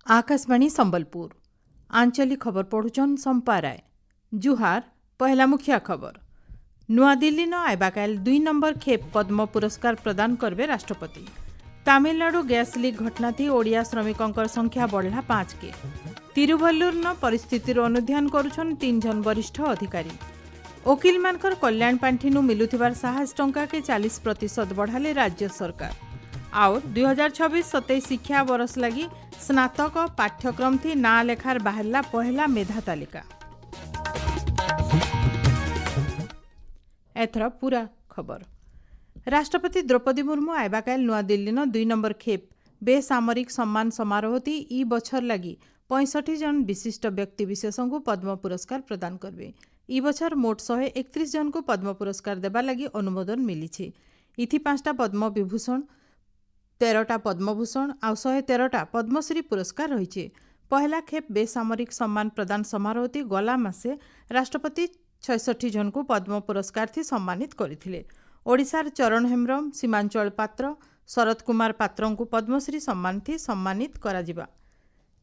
आकाशवाणी संबलपुर आंचलिक खबर पढ़ुचन संपा राय। जुहार पहला मुखिया खबर। नुआदिल्ली न आइबाकाल 2 नंबर खेप पद्म पुरस्कार प्रदान करबे राष्ट्रपति। तमिलनाडु गैस लीक घटना थी ओडिया श्रमिकों संख्या बढ़ला 5 के। तिरुवल्लुर न परिस्थिति अनुध्यान करुछन 3 जन वरिष्ठ अधिकारी। वकिल मानकर कल्याण पांठि मिलुथिबार साहस टंका के 40% बढ़ाले राज्य सरकार। आउर 2026-27 शिक्षा बरस लगी स्नातक पाठ्यक्रम थी ना लेखार बाहरला पहला मेधा तालिका। एथर पूरा खबर। राष्ट्रपति द्रौपदी मुर्मू आइबाकाल नुआदिल्ली न 2 नंबर खेप बेसामरिक सम्मान समारोह थी ई बछर लगी 65 जन विशिष्ट व्यक्ति विशेषों को पद्म पुरस्कार प्रदान करबे। ई बछर मोट 131 जन को पद्म पुरस्कार देबा लगी अनुमोदन मिली। इथि 5टा पद्म विभूषण 13टा पद्मभूषण आ 113टा पद्मश्री पुरस्कार रही। पहला खेप बेसामरिक सम्मान प्रदान समारोह थी गला मासे राष्ट्रपति 66 जन को पद्म पुरस्कार थी सम्मानित करथिले। ओडिशार चरण हेम्ब्रम, सीमांचल पात्र, शरद कुमार पात्रों को पद्मश्री सम्मान थी सम्मानित कराजिबा।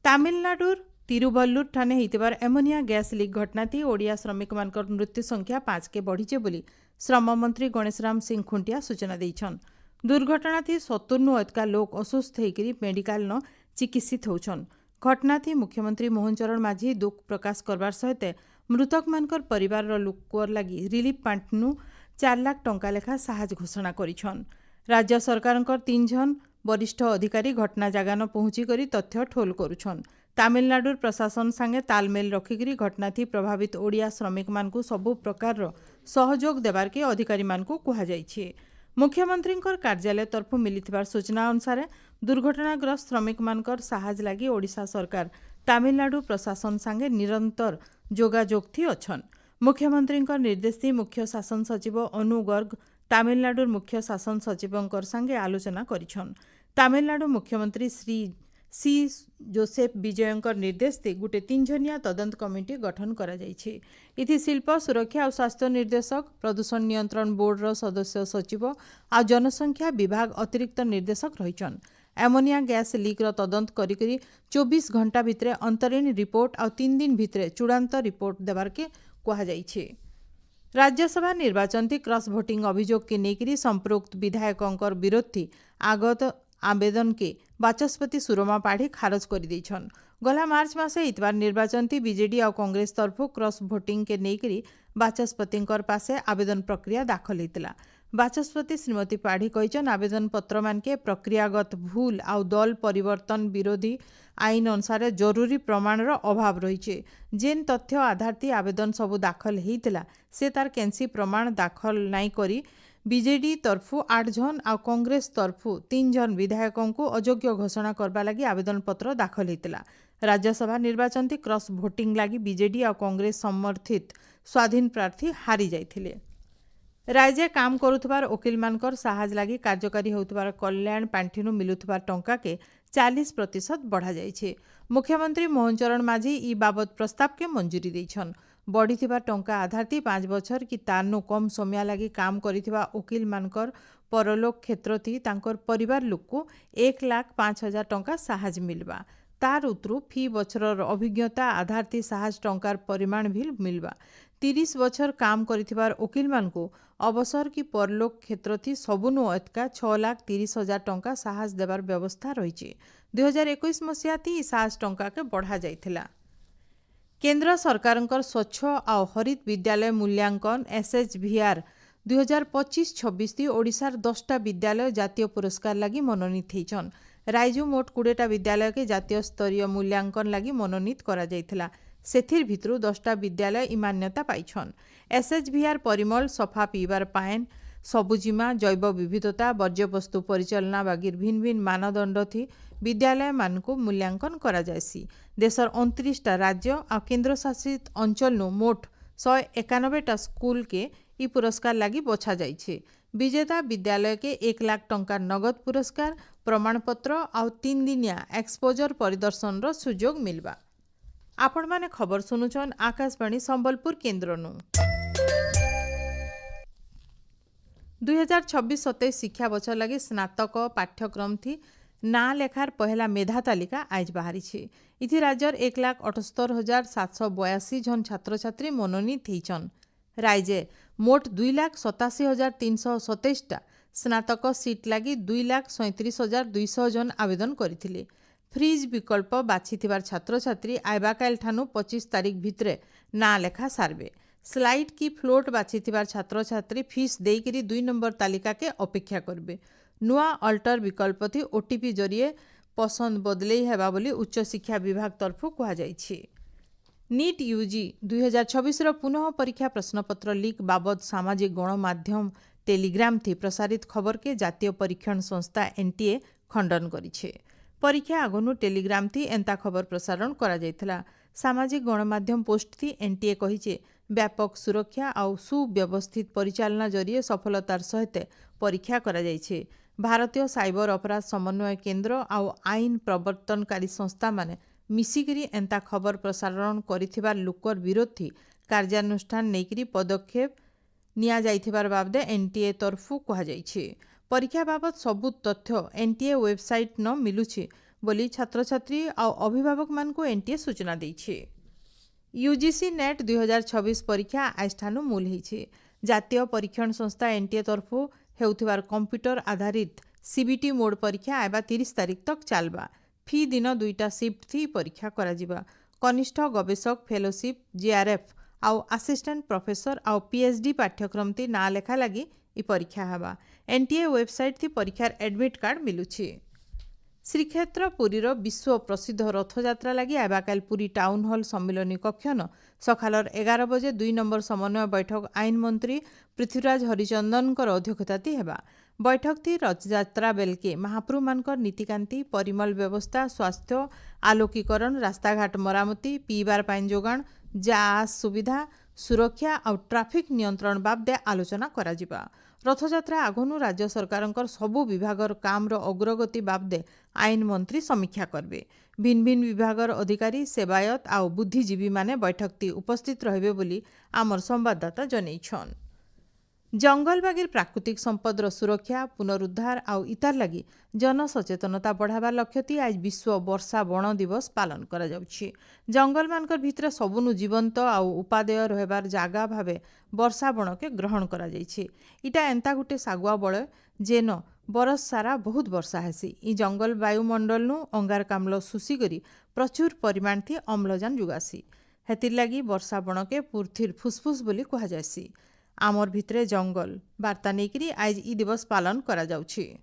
तमिलनाडुर तिरुवल्लुर ठाने हितबार एमोनिया गैस लीक घटना थी ओडिया श्रमिक मानकर मृत्यु संख्या 5 के बढ़ीचे बोली श्रम मंत्री गणेशराम सिंह खुंटिया सूचना देइछन। दुर्घटना थी 70 अतका लोक असुस्थ होकर मेडिकल न चिकित्सित होछन। घटना थी मुख्यमंत्री मोहन चरण माझी दुख प्रकाश करबार सहित मृतक मानकर परिवार लोकर लगी रिलीफ पांठनु 4 लाख टंका लेखा साहाय्य घोषणा करिछन। राज्य सरकारंकर 3 जन वरिष्ठ अधिकारी घटना जगह न पहुंची करी तथ्य ठोल करुछन। तमिलनाडु प्रशासन संगे तालमेल रखिकरी घटना थी प्रभावित ओडिया श्रमिक मानकु सबु प्रकार सहयोग देबार के अधिकारी मानकु कुहा जाइछे। मुख्यमंत्री कार्यालय तरफ मिलिथिबार सूचना अनुसार दुर्घटनाग्रस्त श्रमिक मानकर साहाय्य लगी ओडिशा सरकार तमिलनाडु प्रशासन संगे निरंतर जोगाजोग थी अछन। मुख्यमंत्री निर्देश थी मुख्य शासन सचिव अनु गर्ग तमिलनाडु मुख्य शासन सचिव संगे आलोचना करिछन। तमिलनाडु मुख्यमंत्री श्री सी जोसेफ विजयंकर निर्देश दे गुटे 3 जनिया तदंत कमिटी गठन करा जाइछे। इथि शिल्प सुरक्षा और स्वास्थ्य निर्देशक, प्रदूषण नियंत्रण बोर्डर सदस्य सचिव आ जनसंख्या विभाग अतिरिक्त निर्देशक रहिछन। एमोनिया गैस लीक्र तदंत करी 24 घंटा भितरे अंतरीण रिपोर्ट और 3 दिन भितरे चूड़ांत रिपोर्ट देबार के कहा जाइछे। राज्यसभा निर्वाचन थी क्रॉस भोटिंग अभियोग के नेकरी संपृक्त विधायकों विरोध थी आगत आवेदन के बाचस्पति सुरमा पाढ़ी खारज कर देछन। गला मार्च मासे इतबार निर्वाचन थी बीजेडी और कांग्रेस तरफ क्रॉस भोटिंग के नेकरी बाचस्पति पासे आवेदन प्रक्रिया दाखल होता। बाचस्पति श्रीमती पाढ़ी कहचन आवेदन पत्र मान के प्रक्रियागत भूल आ दल परिवर्तन विरोधी आईन अनुसार जरूरी प्रमाणर अभाव रही। जेन तथ्य आधार थी आवेदन सबू दाखल होता से तार कैंसी प्रमाण दाखल नाई करी बीजेडी तरफु 8 जन और कांग्रेस तरफु 3 जन विधायकों को अयोग्य घोषणा करबा लगी आवेदन पत्र दाखल होता। राज्यसभा निर्वाचन थी क्रॉस भोटिंग लगी बीजेडी और कांग्रेस समर्थित स्वाधीन प्रार्थी हारी जाइथिले। राज्य काम करुथबार वकिल मानकर साहाय्य लगी कार्यकारी होतबार कल्याण पांठिनु मिलुथबार टंका के 40% बढ़ा जाइछे। मुख्यमंत्री मोहन चरण माझी ई बाबत प्रस्ताव के मंजूरी देछन। बढ़ीथिबा टंका आधार थी 5 बछर कि तारनु कम समय लगी काम करिथिबा वकिल मानकर परलोक क्षेत्र थी तांकर परिवार लोक को 1,05,000 टंका साहाय्य मिलबा। तार उतरु फी बछरर अभिज्ञता आधार थी साहाय्य टंकार परिमाण भी मिलबा। 30 बछर काम करिथिबार वकिल मानकु अवसर की परलोक क्षेत्र थी सबुनु अतका 6,30,000 टंका साहाय्य देवार व्यवस्था रही। 2021 मसीहा थी साहाय्य टंका के बढ़ा जाइथिला। केंद्र सरकारंकर स्वच्छ और हरित विद्यालय मूल्यांकन SHVR 2025-26 थी ओडिशार 10टा विद्यालय जातीय पुरस्कार लगी मनोनीत होइछन। राइजु मोट 20टा विद्यालय के जातीय स्तरीय मूल्यांकन लगी मनोनीत करा जाइथिला। सेथिर भितरु 10टा विद्यालय ई मान्यता पाइछन। SHVR परिमल, सफा पीबार पाएन, सबुजिमा, जैव विविधता, वर्ज्यवस्तु परिचालना बागिर भिन्न भिन्न मानदंड थी विद्यालय मानकु मूल्यांकन करा जायसी। देशर 29टा राज्य और केंद्र शासित अंचल मोट 191टा स्कूल के ई पुरस्कार लगी बछा जाइछे। विजेता विद्यालय के 1 लाख टंका नगद पुरस्कार, प्रमाणपत्र और 3 दिनिया एक्सपोजर परिदर्शन रो सुजोग मिलबा। आपण माने खबर सुनुछन आकाशवाणी संबलपुर केंद्रनु। 2026-27 शिक्षा बछर लगी स्नातक पाठ्यक्रम थी ना लेखार पहला मेधा तालिका आज बाहरी इथि राज्यर 1,78,782 जन छात्र छात्री मनोनीत होइछन। राज्य मोट 2,87,327 स्नातक सीट लगी 2,37,200 जन आवेदन करथिले। फ्रीज विकल्प बाछिथिबार छात्र छात्री आइबा काल ठानु 25 तारीख भितरे ना लेखा सारबे। स्लाइड की फ्लोट बाछिथिबार छात्र छात्री फीस देइकरी 2 नंबर तालिका के अपेक्षा करबे। नुआ अल्टर विकल्प थी ओटीपी जरिए पसंद बदले हेबा बोली उच्च शिक्षा विभाग तरफु कहा जाइछि। नीट यूजी 2026 रो पुनः परीक्षा प्रश्नपत्र लीक बाबद सामाजिक गणमाध्यम टेलीग्राम थी प्रसारित खबर के जातीय परीक्षण संस्था एनटीए खंडन करिछे। परीक्षा आगनु टेलीग्राम थी एंता खबर प्रसारण करा जायथला। सामाजिक गणमाध्यम पोस्ट थी एनटीए कहिछे व्यापक सुरक्षा और सुव्यवस्थित परिचालना जरिए सफलतार सहित परीक्षा करा जायछे। भारतीय साइबर अपराध समन्वय केन्द्र और आईन प्रवर्तनकारी संस्था माने मिसिकरी एंता खबर प्रसारण करिथिबार लोकर विरोधी कार्यानुष्ठान नेकरी पदक्षेप निया जाइथिबार बाबदे एनटीए तरफु कहा जाइछे। परीक्षा बाबद सबु तथ्य एनटीए वेबसाइट न मिलुछि बोली छात्र छात्री और अभिभावक मान को एनटीए सूचना देइछे। यूजीसी नेट 2026 परीक्षा आजठानु मूल होइछे। जातीय परीक्षण संस्था एनटीए तरफु हेउथिबार कंप्यूटर आधारित सीबीटी मोड परीक्षा आइबा 30 तारीख तक चलबा। फी दिन 2टा शिफ्ट थी परीक्षा करा जिबा। कनिष्ठ गवेषक फेलोशिप जीआरएफ आउ असिस्टेंट प्रोफेसर आउ पीएचडी पाठ्यक्रम थी ना लेखा लगी इ परीक्षा हवा। एनटीए वेबसाइट थी परीक्षार एडमिट कार्ड मिलुछि। श्रीक्षेत्र पुरीर विश्व प्रसिद्ध रथयात्रा लगी आबाकाल पुरी टाउन हॉल सम्मिलनी कक्षन सकालर 11 बजे 2 नंबर समन्वय बैठक आईन मंत्री पृथ्वीराज हरिचंदन अध्यक्षता हेबा। बैठक थी रथयात्रा बेलके महाप्रभु मानकर नीतिकांति परिमल व्यवस्था स्वास्थ्य आलोकीकरण रास्ताघाट मरामती पीबार पानी जोगाण जा सुविधा सुरक्षा और ट्राफिक नियंत्रण बाबदे आलोचना करा जिबा। रथयात्रा आगनु राज्य सरकारंकर सबु विभागर कामर अग्रगति बाबदे आईन मंत्री समीक्षा करबे। भिन्न भिन्न विभागर अधिकारी सेवायत आउ बुद्धिजीवी माने बैठक ती उपस्थित रहिबे बोली आमर संवाददाता जनैछन। जंगलबागीर प्राकृतिक संपदर सुरक्षा पुनरुद्धार आउ इतार लगी जनसचेतनता बढ़ावा लक्ष्य ती आज विश्व वर्षा वन दिवस पालन करा जाउछि। जंगल मानकर भितर सबुनु जीवंत आउ उपादेय रहबार जागा भावे वर्षा वन के ग्रहण करा जाइछि। इटा एंता गुटे सागुआ बळ जेन बरस सारा बहुत वर्षा हेसी। इ जंगल वायुमंडल नु अंगारकाम्ल सुसी करी प्रचुर परिमाण थी अम्लजान जुगासी। हेतिर लगी वर्षा वन के पृथ्वीर फुसफुस बोली कहा जायसी। आमर भितरे जंगल वार्ता नेकरी आज इ दिवस पालन करा जाउछि।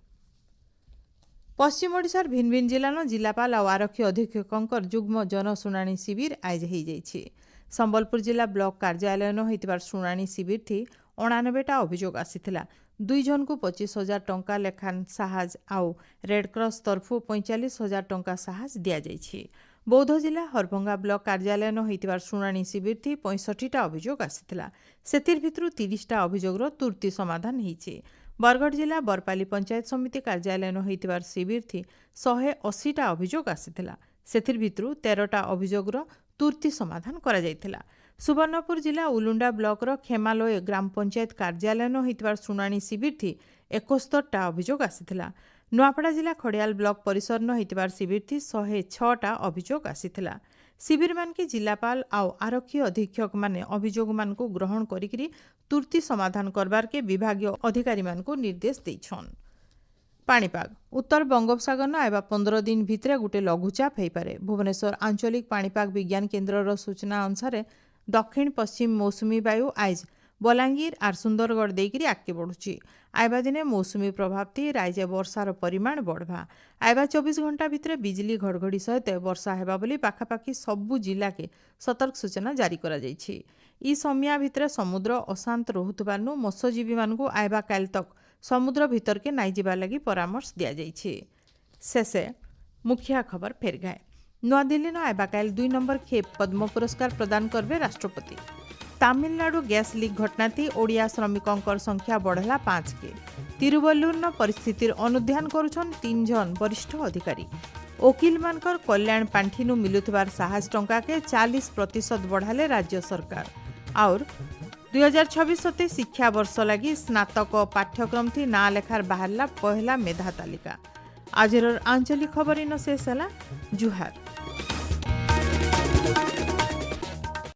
पश्चिम ओडिशार भिन्न भिन्न जिलान जिलापाल और आरक्षी अधीक्षकंकर जुग्म जनशुणाणी शिविर आज हो जाइछि। संबलपुर जिला ब्लॉक कार्यालय होइतिबार शुणाणी शिविर थी 89टा अभियोग आसीथिला। 2 जन को 25,000 टंका लेखान साहाज आउ रेडक्रॉस तरफु 45,000 टंका साहाज दिया जाइछि। बौद्ध जिला हरभंगा ब्लॉक कार्यालय होइतिबार शुणाणी शिविर थी 65टा अभियोग आसीथिला। सेतिर भितरु 30टा अभियोगर तुर्ती समाधान होइछि। बरगढ़ जिला बरपाली पंचायत समिति कार्यालय होइतिबार शिविर थी 180टा अभियोग आसीथिला। सेतिर भितरु 13टा अभियोगर तुर्ती समाधान करा जायथिला। सुवर्णपुर जिला उलुंडा ब्लॉक रो खेमालोय ग्राम पंचायत कार्यालय होइतिबार शुणाणी शिविर थी 71टा अभियोग आसीथिला। नुआपड़ा जिला खड़ियाल ब्लॉक परिसर होइतिबार शिविर थी 106टा अभियोग आसीथिला। शिविर मान के जिलापाल आउ आरक्षी अधीक्षक माने अभियोग मान को ग्रहण करिकरी तुर्ती समाधान करबार के विभागीय अधिकारी मान को निर्देश दैछन। पाणीपाग उत्तर बंगोपसागर न आइबा 15 दिन भितरे गुटे लघुचाप हो पारे। भुवनेश्वर आंचलिक पाणीपाग विज्ञान केन्द्र सूचना अनुसार दक्षिण पश्चिम मौसुमी वायु आज बलांगीर आर सुंदरगढ़ देकरी आगे बढ़ुची। आइबा दिने मौसुमी प्रभाव थी राज्य वर्षार परिमाण बढ़वा। आइबा 24 घंटा भितर बिजली घड़घड़ी सहित वर्षा हेबा बोली पाखापाखि सबु जिला के सतर्क सूचना जारी करा जाइछि। ई समय भितर समुद्र अशांत रहुतबारनु मत्स्यजीवी मानकु आइबा काल तक समुद्र भितर के नाई जिबा लगी परामर्श दिया जाइछि। शेषे मुख्य खबर फेर गाए। नुआदिल्ली न आइबा काल 2 नंबर खेप पद्म पुरस्कार प्रदान करबे राष्ट्रपति। तमिलनाडु गैस लीक घटना थी ओडिया श्रमिकों संख्या बढ़ला 5 के। तिरुवल्लुर न परिस्थितिर अनुध्यान करुछन 3 जन वरिष्ठ अधिकारी। वकील मानकर कल्याण पांठिनु मिलुथबार साहस टंका के 40% बढ़ाले राज्य सरकार। और 2026-27 शिक्षा वर्ष लगी स्नातक पाठ्यक्रम थी ना लेखार बाहरला पहला मेधा तालिका। आजर आंचलिक खबर इन शेष है जुहार।